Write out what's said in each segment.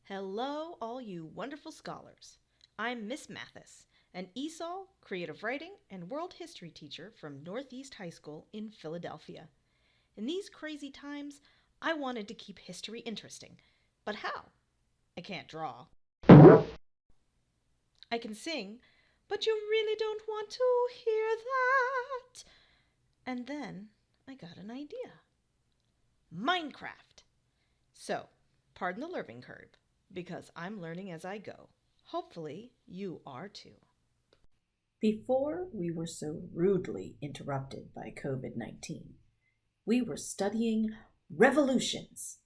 Hello, all you wonderful scholars. I'm Miss Mathis, an ESOL, creative writing, and world history teacher from Northeast High School in Philadelphia. In these crazy times, I wanted to keep history interesting. But how? I can't draw. I can sing, but you really don't want to hear that. And then I got an idea. Minecraft! So, pardon the learning curve, because I'm learning as I go. Hopefully, you are too. Before we were so rudely interrupted by COVID-19, we were studying revolutions.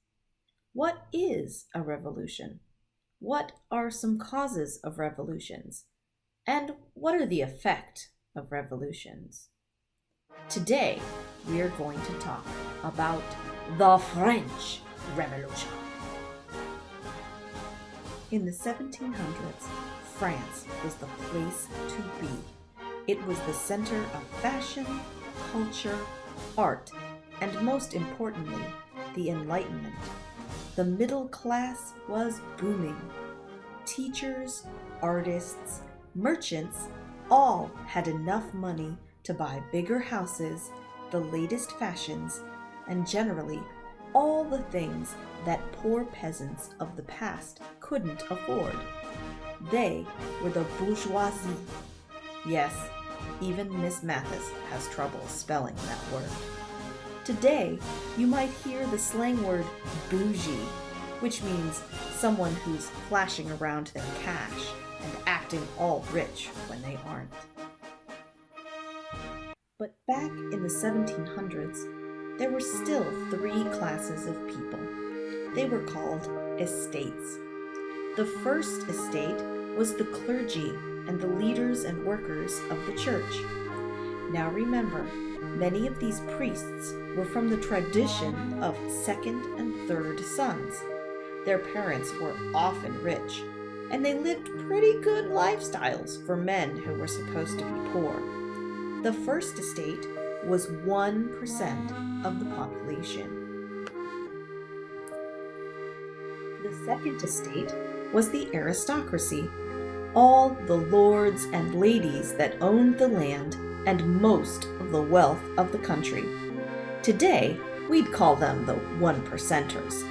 What is a revolution? What are some causes of revolutions? And what are the effect of revolutions? Today, we are going to talk about the French Revolution. In the 1700s, France was the place to be. It was the center of fashion, culture, art, and most importantly, the Enlightenment. The middle class was booming. Teachers, artists, merchants all had enough money to buy bigger houses, the latest fashions, and generally all the things that poor peasants of the past couldn't afford. They were the bourgeoisie. Yes, even Miss Mathis has trouble spelling that word. Today, you might hear the slang word bougie, which means someone who's flashing around their cash and acting all rich when they aren't. But back in the 1700s, there were still three classes of people. They were called estates. The first estate was the clergy and the leaders and workers of the church. Now remember, many of these priests were from the tradition of second and third sons. Their parents were often rich, and they lived pretty good lifestyles for men who were supposed to be poor. The first estate was 1% of the population. The second estate was the aristocracy, all the lords and ladies that owned the land and most of the wealth of the country. Today, we'd call them the one percenters,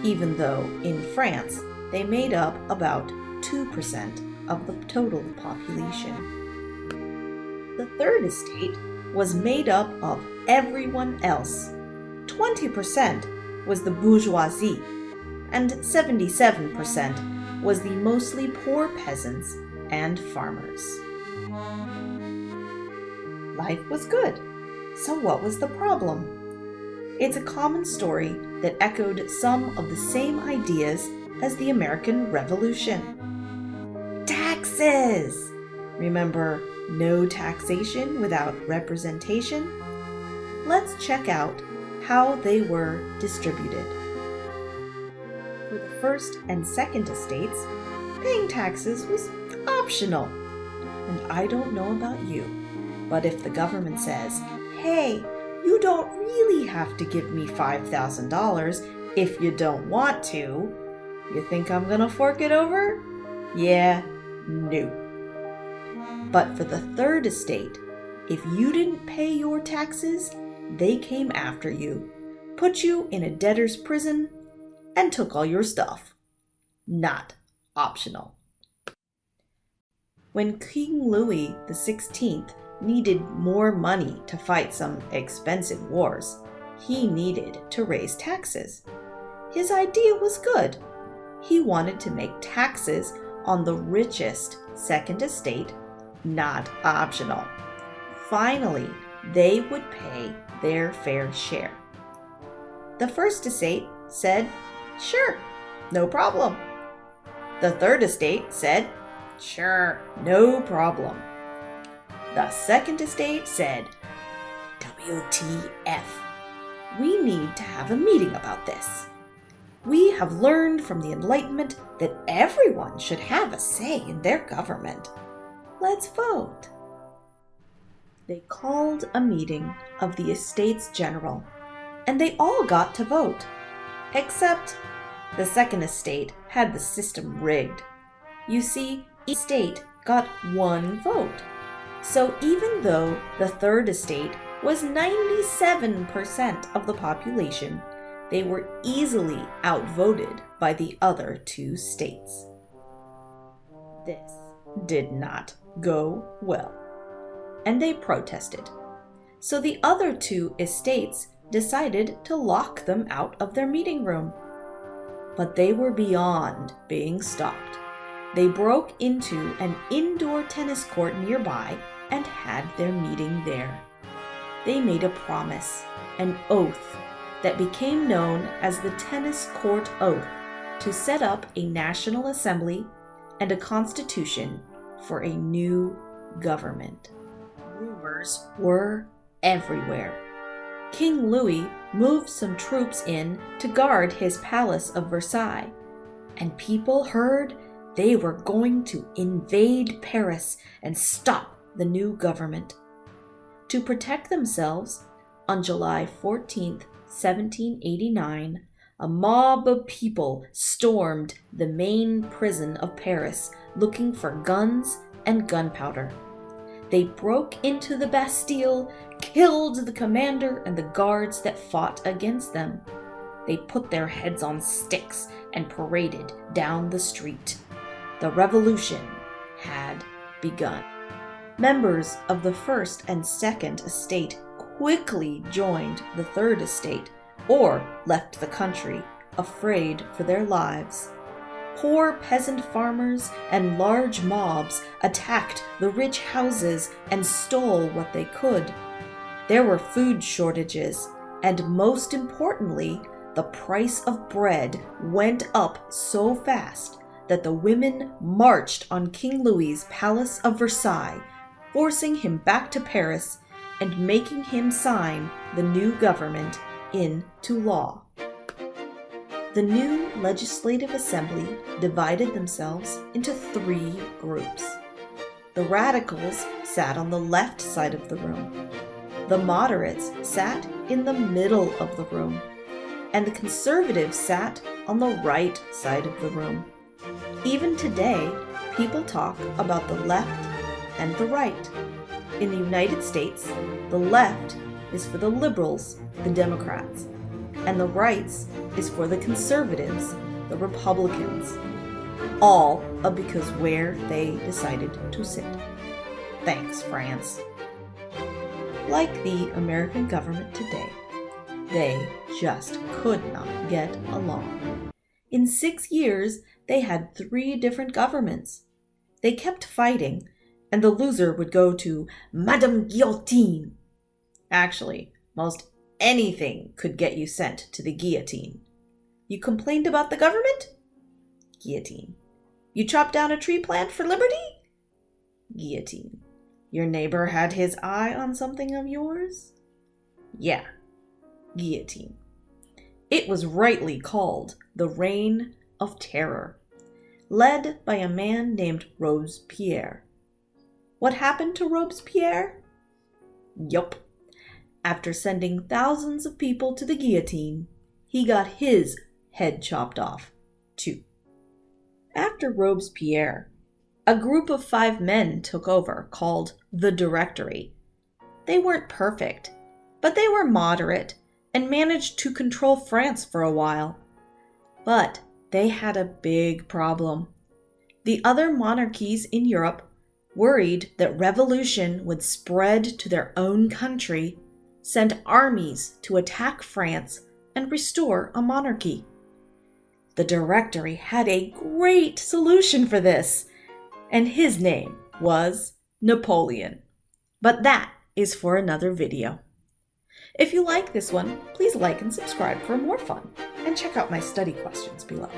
even though in France they made up about 2% of the total population. The third estate was made up of everyone else. 20% was the bourgeoisie, and 77% was the mostly poor peasants and farmers. Life was good. So what was the problem? It's a common story that echoed some of the same ideas as the American Revolution. Taxes! Remember, no taxation without representation? Let's check out how they were distributed. For the first and second estates, paying taxes was optional. And I don't know about you, but if the government says, hey, you don't really have to give me $5,000 if you don't want to, you think I'm gonna fork it over? Yeah, no. But for the third estate, if you didn't pay your taxes, they came after you, put you in a debtor's prison, and took all your stuff. Not optional. When King Louis XVI needed more money to fight some expensive wars, he needed to raise taxes. His idea was good. He wanted to make taxes on the richest second estate not optional. Finally, they would pay their fair share. The first estate said, sure, no problem. The third estate said, sure, no problem. The second estate said, WTF, we need to have a meeting about this. We have learned from the Enlightenment that everyone should have a say in their government. Let's vote. They called a meeting of the Estates General, and they all got to vote, except The second estate had the system rigged. You see, each state got one vote. So even though the third estate was 97% of the population, they were easily outvoted by the other two states. This did not go well, and they protested. So the other two estates decided to lock them out of their meeting room. But they were beyond being stopped. They broke into an indoor tennis court nearby and had their meeting there. They made a promise, an oath, that became known as the Tennis Court Oath, to set up a national assembly and a constitution for a new government. Rumors were everywhere. King Louis moved some troops in to guard his palace of Versailles, and people heard they were going to invade Paris and stop the new government. To protect themselves, on July 14th, 1789, a mob of people stormed the main prison of Paris looking for guns and gunpowder. They broke into the Bastille, killed the commander and the guards that fought against them. They put their heads on sticks and paraded down the street. The revolution had begun. Members of the First and Second Estate quickly joined the Third Estate or left the country, afraid for their lives. Poor peasant farmers and large mobs attacked the rich houses and stole what they could. There were food shortages, and most importantly, the price of bread went up so fast that the women marched on King Louis's Palace of Versailles, forcing him back to Paris and making him sign the new government into law. The new legislative assembly divided themselves into three groups. The radicals sat on the left side of the room. The moderates sat in the middle of the room. And the conservatives sat on the right side of the room. Even today, people talk about the left and the right. In the United States, the left is for the liberals, the Democrats, and the right is for the conservatives, the Republicans, all because where they decided to sit. Thanks, France. Like the American government today, they just could not get along. In 6 years, they had 3 different governments. They kept fighting, and the loser would go to Madame Guillotine. Actually, most anything could get you sent to the guillotine. You complained about the government? Guillotine. You chopped down a tree plant for liberty? Guillotine. Your neighbor had his eye on something of yours? Yeah. Guillotine. It was rightly called the Reign of Terror, led by a man named Robespierre. What happened to Robespierre? Yup. After sending thousands of people to the guillotine, he got his head chopped off, too. After Robespierre, a group of 5 men took over called the Directory. They weren't perfect, but they were moderate and managed to control France for a while. But they had a big problem. The other monarchies in Europe, worried that revolution would spread to their own country, sent armies to attack France and restore a monarchy. The Directory had a great solution for this, and his name was Napoleon. But that is for another video. If you like this one, please like and subscribe for more fun, and check out my study questions below.